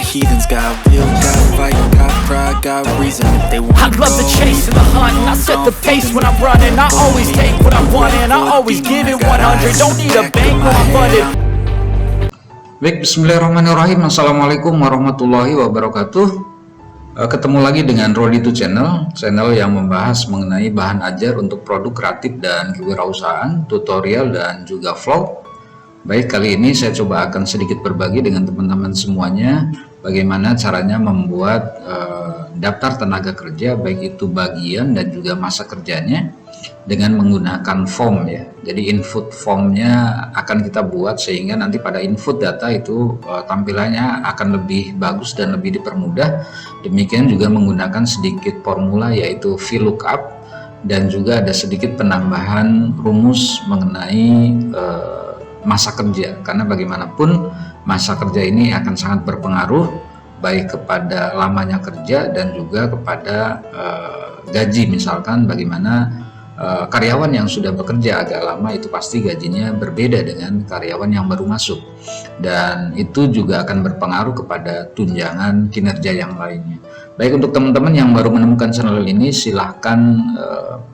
heathens. Got will, got fight, got pride, got reason. If they want I love the chase and the hunt, and I set the pace when I'm running. I always take what I want and I always give it 100. Don't need a bank when I'm funded. Baik, bismillahirrahmanirrahim. Assalamualaikum warahmatullahi wabarakatuh. Ketemu lagi dengan Rodi2 channel yang membahas mengenai bahan ajar untuk produk kreatif dan kewirausahaan, tutorial dan juga vlog. Baik, kali ini saya coba akan sedikit berbagi dengan teman-teman semuanya bagaimana caranya membuat daftar tenaga kerja, baik itu bagian dan juga masa kerjanya dengan menggunakan form ya. Jadi input formnya akan kita buat sehingga nanti pada input data itu tampilannya akan lebih bagus dan lebih dipermudah. Demikian juga menggunakan sedikit formula yaitu VLOOKUP dan juga ada sedikit penambahan rumus mengenai masa kerja, karena bagaimanapun masa kerja ini akan sangat berpengaruh baik kepada lamanya kerja dan juga kepada gaji. Misalkan bagaimana karyawan yang sudah bekerja agak lama itu pasti gajinya berbeda dengan karyawan yang baru masuk, dan itu juga akan berpengaruh kepada tunjangan kinerja yang lainnya. Baik, untuk teman-teman yang baru menemukan channel ini silahkan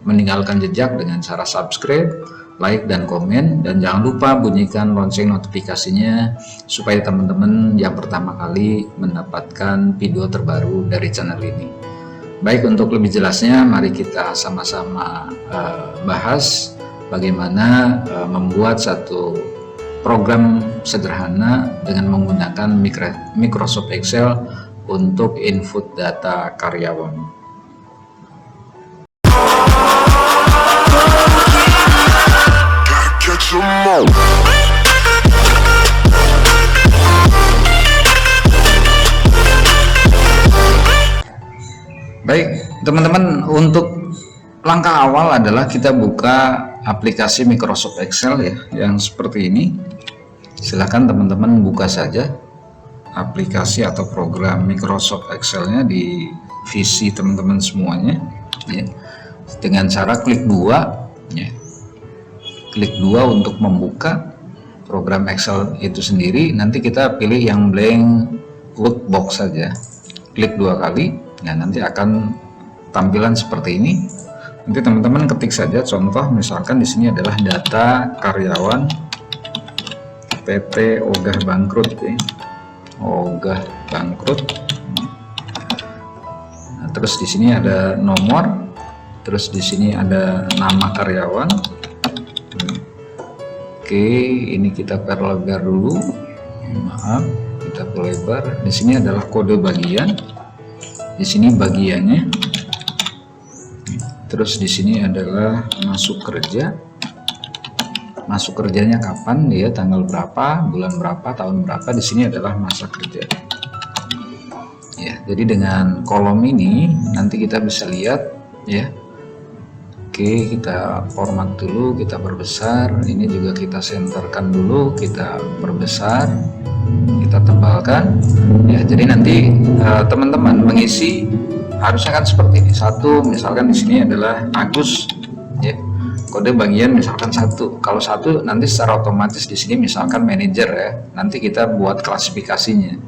meninggalkan jejak dengan cara subscribe, like dan komen, dan jangan lupa bunyikan lonceng notifikasinya supaya teman-teman yang pertama kali mendapatkan video terbaru dari channel ini. Baik, untuk lebih jelasnya mari kita sama-sama bahas bagaimana membuat satu program sederhana dengan menggunakan Microsoft Excel untuk input data karyawan. Baik teman-teman, untuk langkah awal adalah kita buka aplikasi Microsoft Excel ya, yang seperti ini. Silahkan teman-teman buka saja aplikasi atau program Microsoft Excel-nya di PC teman-teman semuanya ya, dengan cara klik 2 ya. Klik 2 untuk membuka program Excel itu sendiri. Nanti kita pilih yang blank workbox saja, klik 2 kali. Nah, nanti akan tampilan seperti ini. Nanti teman-teman ketik saja contoh, misalkan di sini adalah data karyawan PT Ogah Bangkrut ya. Ogah Bangkrut. Nah, terus di sini ada nomor, terus di sini ada nama karyawan. Oke, ini kita perlebar dulu. Maaf, kita perlebar. Di sini adalah kode bagian. Di sini bagiannya, terus di sini adalah masuk kerja. Masuk kerjanya kapan ya, tanggal berapa, bulan berapa, tahun berapa. Di sini adalah masa kerja ya. Jadi dengan kolom ini nanti kita bisa lihat ya. Oke, kita format dulu, kita perbesar. Ini juga kita senterkan dulu, kita perbesar, kita tebalkan ya. Jadi nanti teman-teman mengisi harusnya kan seperti ini. Satu, misalkan di sini adalah Agus ya, kode bagian misalkan 1. Kalau 1 nanti secara otomatis di sini misalkan manajer ya. Nanti kita buat klasifikasinya,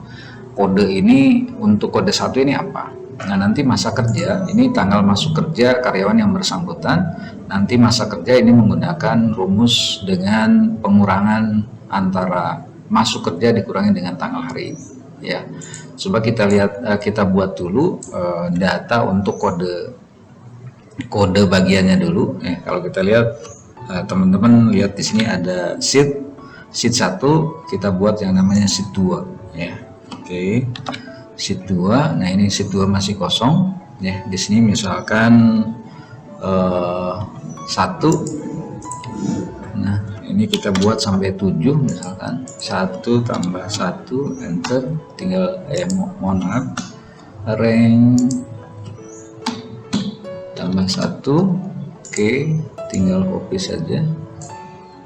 kode ini untuk kode 1 ini apa. Nah, nanti masa kerja ini tanggal masuk kerja karyawan yang bersangkutan. Nanti masa kerja ini menggunakan rumus dengan pengurangan antara masuk kerja dikurangi dengan tanggal hari ini ya. Coba kita lihat, kita buat dulu data untuk kode bagiannya dulu ya. Kalau kita lihat teman-teman lihat di sini ada sheet 1, kita buat yang namanya sheet 2 ya. Oke, sheet 2. Nah, ini sheet 2 masih kosong ya. Di sini misalkan 1. Nah, ini kita buat sampai 7 misalkan. 1 tambah 1 enter, tinggal mohon maaf, rank tambah 1. Oke, tinggal copy saja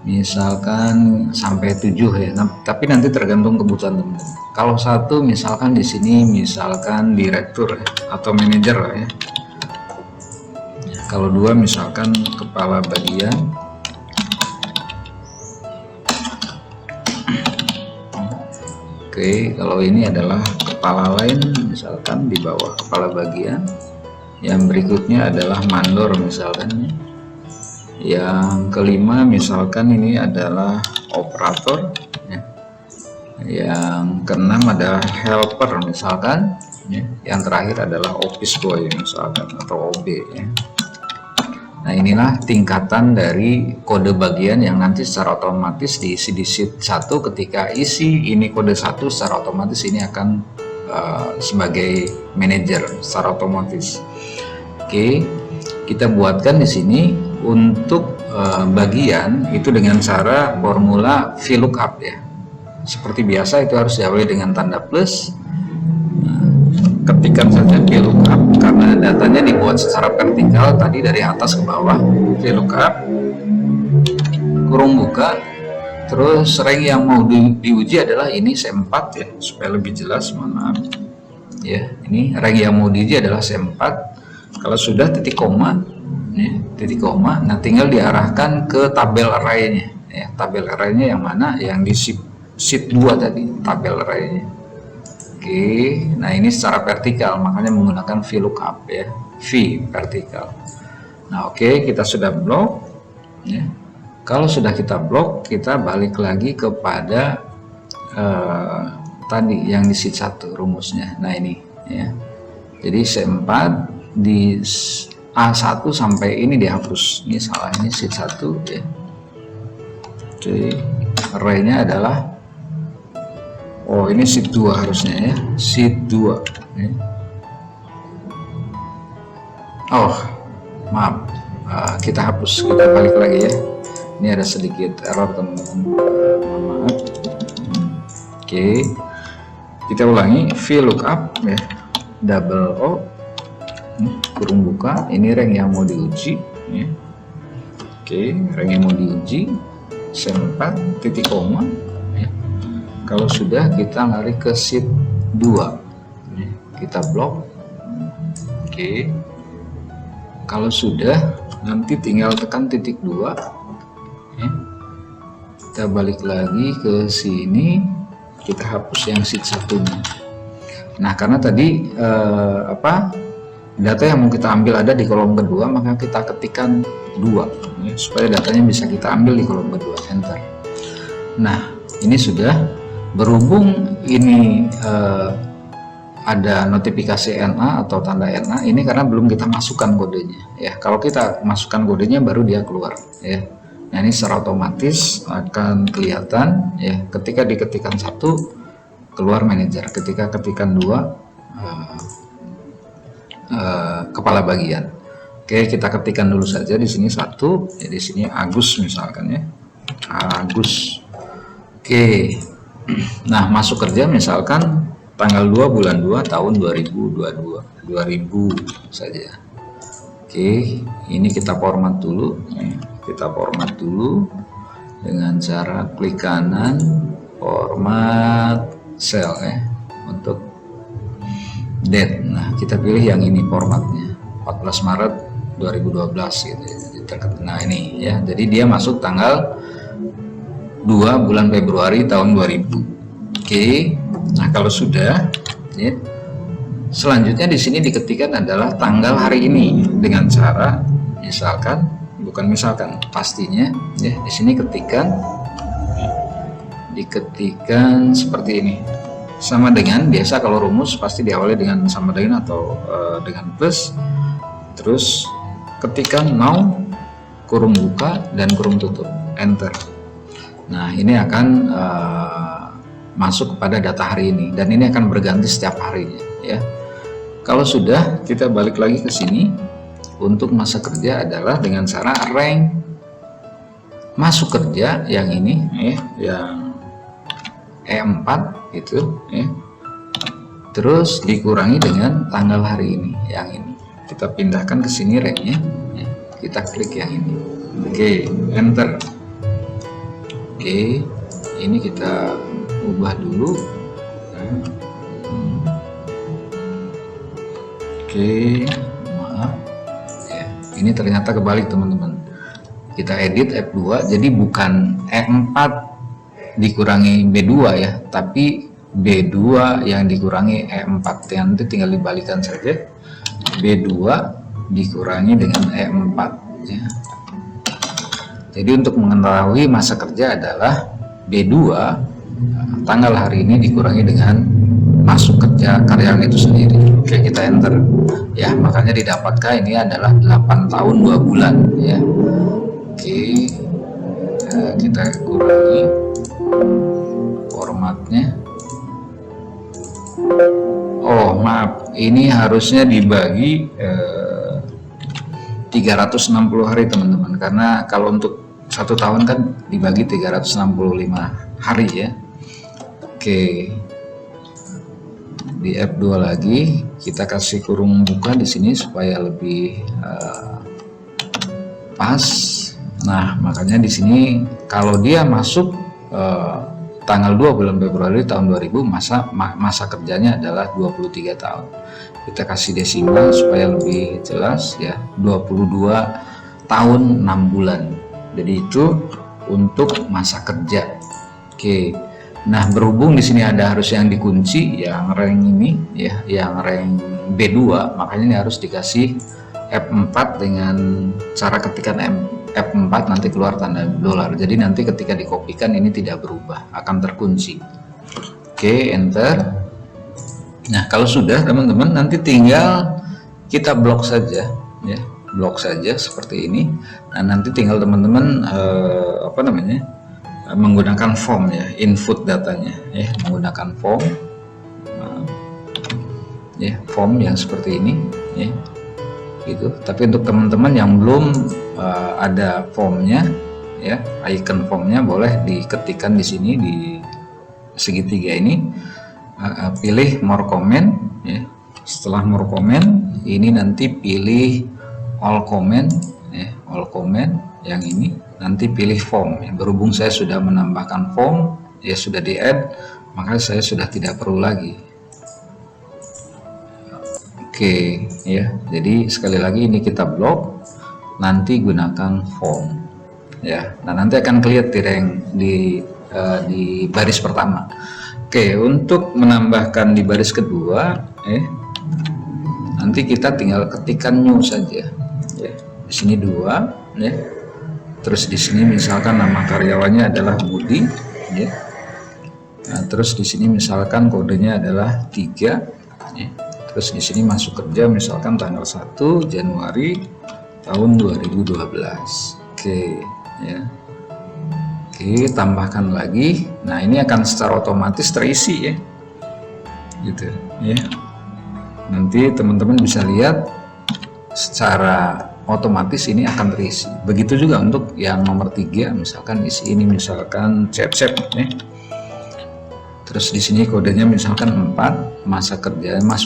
misalkan sampai 7 ya. Nah, tapi nanti tergantung kebutuhan teman-teman. Kalau 1 misalkan di sini misalkan direktur ya, atau manajer lah ya. Kalau 2 misalkan kepala bagian. Oke, kalau ini adalah kepala kepala lain misalkan di bawah kepala bagian. Yang berikutnya adalah mandor misalkan. Yang kelima misalkan ini adalah operator ya. Yang keenam adalah helper misalkan ya. Yang terakhir adalah office boy misalkan atau OB ya. Nah, inilah tingkatan dari kode bagian yang nanti secara otomatis diisi di sheet 1. Ketika isi ini kode 1, secara otomatis ini akan sebagai manajer secara otomatis. Oke, kita buatkan di sini untuk bagian itu dengan cara formula VLOOKUP ya. Seperti biasa itu harus diawali dengan tanda plus. Ketikkan saja VLOOKUP karena datanya dibuat secara vertikal tadi dari atas ke bawah. VLOOKUP kurung buka, terus rank yang mau diuji adalah ini C4 ya, supaya lebih jelas, mohon maaf ya. Ini rank yang mau diuji adalah C4. Kalau sudah titik koma ya, titik koma, nah tinggal diarahkan ke tabel arraynya ya. Tabel arraynya yang mana? Yang di sheet 2 tadi, tabel arraynya. Oke, nah ini secara vertikal, makanya menggunakan VLOOKUP ya, V vertikal. Nah oke, kita sudah blok ya. Kalau sudah kita blok, kita balik lagi kepada tadi yang di sheet 1 rumusnya. Nah ini ya, jadi C4 di A1 sampai ini dihapus, ini salah, ini sheet 1 ya. Oke, arraynya adalah ini sheet 2 harusnya ya, sheet 2 ya. Maaf, kita hapus, kita balik lagi ya. Ini ada sedikit error teman-teman, maaf. Oke, kita ulangi VLOOKUP ya, double O kurung buka, ini rank yang mau diuji ya. Oke, rank yang mau diuji C4 titik koma. Kalau sudah, kita lari ke sheet 2 kita blok. Oke, kalau sudah, nanti tinggal tekan titik 2 ya. Kita balik lagi ke sini, kita hapus yang sheet 1-nya. Nah, karena tadi data yang mau kita ambil ada di kolom kedua, maka kita ketikkan 2 ya, supaya datanya bisa kita ambil di kolom kedua, enter. Nah, ini sudah. Berhubung ini ada notifikasi NA atau tanda NA, ini karena belum kita masukkan kodenya ya. Kalau kita masukkan kodenya baru dia keluar ya. Nah, ini secara otomatis akan kelihatan ya, ketika diketikkan 1 keluar manajer, ketika ketikan 2 kepala bagian. Oke, kita ketikkan dulu saja di sini 1 ya, di sini Agus misalkan ya, Agus. Oke, nah masuk kerja misalkan tanggal 2 bulan 2 tahun 2022, 2000 saja. Oke, ini kita format dulu ya. Kita format dulu dengan cara klik kanan format cell ya, untuk date. Nah, kita pilih yang ini formatnya 14 Maret 2012 gitu. Nah, ini ya, jadi dia masuk tanggal 2 bulan Februari tahun 2000. Oke, nah kalau sudah ya, selanjutnya di sini diketikkan adalah tanggal hari ini dengan cara misalkan, bukan misalkan, pastinya ya, di sini diketikkan seperti ini, sama dengan biasa. Kalau rumus pasti diawali dengan sama dengan atau dengan plus, terus ketikkan now kurung buka dan kurung tutup, enter. Nah, ini akan masuk kepada data hari ini, dan ini akan berganti setiap harinya ya. Kalau sudah, kita balik lagi ke sini. Untuk masa kerja adalah dengan cara rank masuk kerja yang ini ya, yang E4 itu ya, terus dikurangi dengan tanggal hari ini yang ini. Kita pindahkan ke sini ranknya ya. Kita klik yang ini. Oke, enter. Oke, ini kita ubah dulu. Oke, maaf ya, ini ternyata kebalik teman-teman. Kita edit F2, jadi bukan E4 dikurangi B2 ya, tapi B2 yang dikurangi E4, yang nanti tinggal dibalikan saja, B2 dikurangi dengan E4 ya. Jadi untuk mengetahui masa kerja adalah B2 tanggal hari ini dikurangi dengan masuk kerja karyawan itu sendiri. Oke, kita enter ya, makanya didapatkan ini adalah 8 tahun 2 bulan ya. Oke, kita kurangi formatnya. Oh maaf, ini harusnya dibagi 360 hari teman-teman, karena kalau untuk 1 tahun kan dibagi 365 hari ya. Oke, di F2 lagi kita kasih kurung buka di sini supaya lebih pas. Nah, makanya di sini kalau dia masuk tanggal 2 bulan Februari tahun 2000, masa kerjanya adalah 23 tahun. Kita kasih desimal supaya lebih jelas ya, 22 tahun 6 bulan. Jadi itu untuk masa kerja. Oke. Nah, berhubung di sini ada harus yang dikunci, yang rank ini ya, yang rank B2, makanya ini harus dikasih F4 dengan cara ketikan F4 nanti keluar tanda dolar. Jadi nanti ketika dikopikan ini tidak berubah, akan terkunci. Oke, enter. Nah, kalau sudah teman-teman, nanti tinggal kita blok saja ya, blok saja seperti ini. Nah, nanti tinggal teman-teman menggunakan form ya, input datanya ya, menggunakan form ya, form yang seperti ini ya gitu. Tapi untuk teman-teman yang belum ada formnya ya, icon formnya boleh diketikkan di sini di segitiga ini, pilih more comment ya. Setelah more comment ini nanti pilih all comment ya, all comment yang ini nanti pilih form ya. Berhubung saya sudah menambahkan form ya, sudah di add, maka saya sudah tidak perlu lagi. Oke ya, jadi sekali lagi ini kita blok, nanti gunakan form ya. Nah, nanti akan kelihatan di baris pertama. Oke, untuk menambahkan di baris kedua nanti kita tinggal ketikkan new saja ya. Di sini 2 ya. Terus di sini misalkan nama karyawannya adalah Budi ya. Nah, terus di sini misalkan kodenya adalah 3 ya. Terus di sini masuk kerja misalkan tanggal 1 Januari tahun 2012. Oke ya. Oke, tambahkan lagi. Nah, ini akan secara otomatis terisi ya. Gitu ya. Nanti teman-teman bisa lihat secara otomatis ini akan terisi. Begitu juga untuk yang nomor 3, misalkan isi ini misalkan cep ya. Terus di sini kodenya misalkan 4, masuk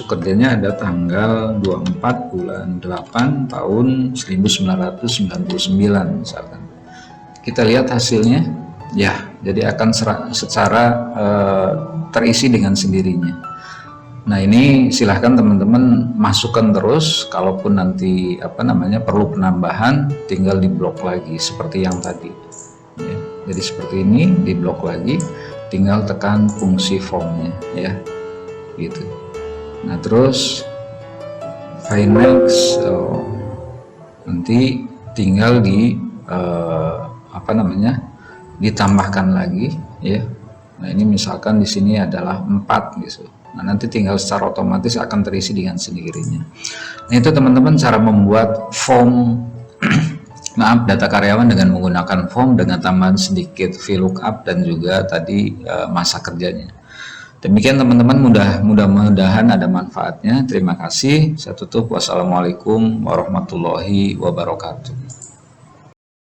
kerjanya ada tanggal 24 bulan 8 tahun 1999 misalkan. Kita lihat hasilnya ya, jadi akan secara terisi dengan sendirinya. Nah, ini silahkan teman-teman masukkan terus, kalaupun nanti perlu penambahan tinggal diblok lagi seperti yang tadi ya. Jadi seperti ini, diblok lagi, tinggal tekan fungsi formnya ya gitu. Nah, terus find next, nanti tinggal ditambahkan lagi ya. Nah, ini misalkan di sini adalah 4 gitu. Nah, nanti tinggal secara otomatis akan terisi dengan sendirinya. Nah, itu teman-teman cara membuat form data karyawan dengan menggunakan form dengan tambahan sedikit VLOOKUP dan juga tadi masa kerjanya. Demikian teman-teman, mudah-mudahan ada manfaatnya. Terima kasih. Saya tutup. Wassalamualaikum warahmatullahi wabarakatuh.